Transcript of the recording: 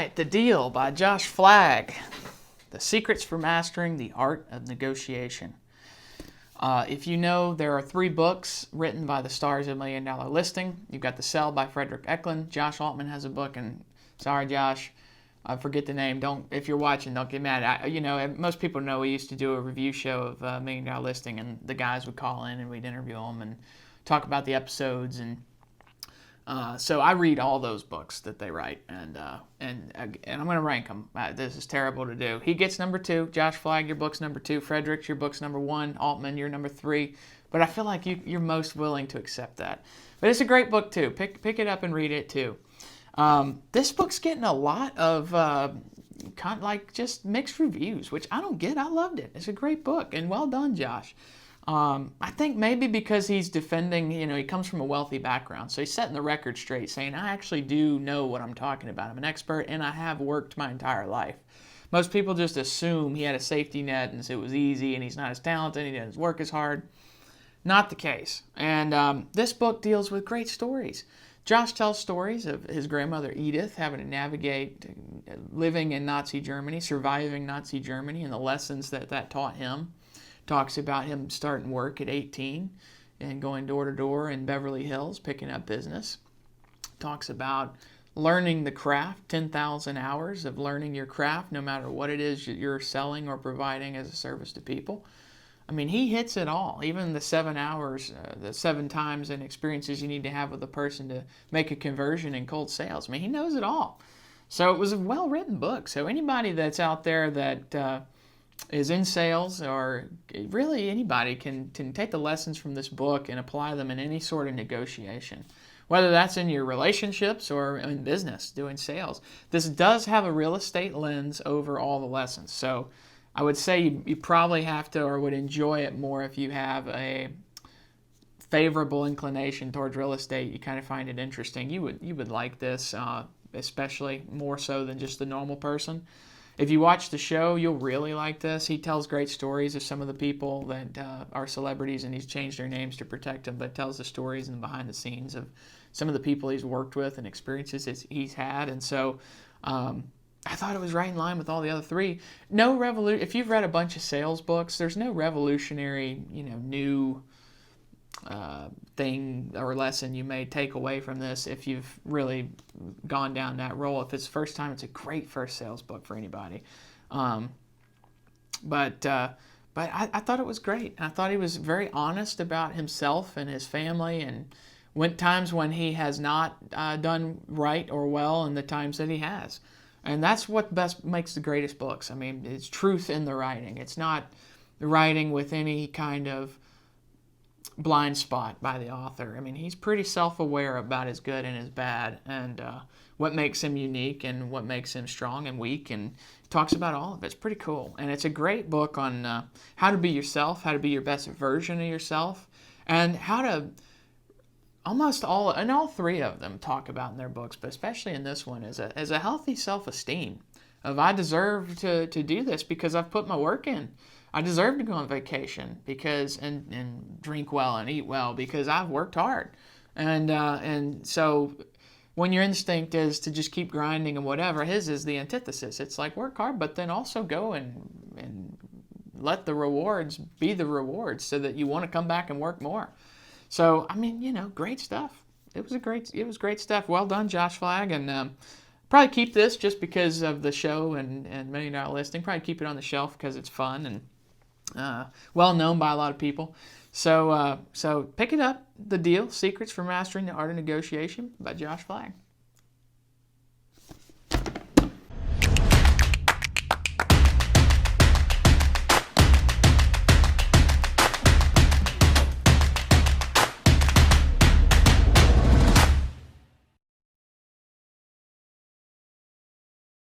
right, The Deal by Josh Flagg. The Secrets for Mastering the Art of Negotiation. If you know, there are 3 books written by the stars of $1 Million Listing. You've got The Sell by Frederick Eklund. Josh Altman has a book, and sorry, Josh, I forget the name. If you're watching, don't get mad. Most people know we used to do a review show of $1 Million Listing, and the guys would call in and we'd interview them and talk about the episodes. And so I read all those books that they write, and I'm going to rank them. This is terrible to do. He gets number 2. Josh Flagg, your book's number 2. Frederick, your book's number 1. Altman, you're number 3. But I feel like you're most willing to accept that. But it's a great book too. Pick it up and read it too. This book's getting a lot of kind of like just mixed reviews, which I don't get. I loved it. It's a great book, and well done, Josh. I think maybe because he's defending, he comes from a wealthy background. So he's setting the record straight, saying, I actually do know what I'm talking about. I'm an expert, and I have worked my entire life. Most people just assume he had a safety net, and so it was easy, and he's not as talented, and he doesn't work as hard. Not the case. And this book deals with great stories. Josh tells stories of his grandmother Edith having to navigate living in Nazi Germany, surviving Nazi Germany, and the lessons that taught him. Talks about him starting work at 18 and going door to door in Beverly Hills, picking up business. Talks about learning the craft, 10,000 hours of learning your craft, no matter what it is you're selling or providing as a service to people. I mean, he hits it all, even the 7 hours, the 7 times and experiences you need to have with a person to make a conversion in cold sales. I mean, he knows it all. So it was a well-written book. So anybody that's out there that is in sales, or really anybody can take the lessons from this book and apply them in any sort of negotiation, whether that's in your relationships or in business doing sales. This does have a real estate lens over all the lessons. So I would say you probably have to, or would enjoy it more if you have a favorable inclination towards real estate. You kind of find it interesting. You would like this, especially more so than just the normal person. If you watch the show, you'll really like this. He tells great stories of some of the people that are celebrities, and he's changed their names to protect them, but tells the stories and behind the scenes of some of the people he's worked with and experiences he's had. And so I thought it was right in line with all the other 3. If you've read a bunch of sales books, there's no revolutionary, new thing or lesson you may take away from this if you've really gone down that role. If it's the first time, it's a great first sales book for anybody. But I thought it was great. I thought he was very honest about himself and his family, and times when he has not done right or well, and the times that he has. And that's what best makes the greatest books. I mean, it's truth in the writing. It's not the writing with any kind of blind spot by the author. I mean, he's pretty self-aware about his good and his bad, and what makes him unique and what makes him strong and weak, and talks about all of it. It's pretty cool. And it's a great book on how to be yourself, how to be your best version of yourself, and how to all 3 of them talk about in their books, but especially in this one, as a healthy self-esteem of I deserve to do this because I've put my work in. I deserve to go on vacation and drink well and eat well because I've worked hard. And so when your instinct is to just keep grinding and whatever, his is the antithesis. It's like work hard, but then also go and let the rewards be the rewards so that you want to come back and work more. So, I mean, great stuff. It was great stuff. Well done, Josh Flagg. And probably keep this just because of the show and $1 Million Listing. Probably keep it on the shelf because it's fun and well known by a lot of people. So pick it up. The Deal, Secrets for Mastering the Art of Negotiation by Josh Flagg.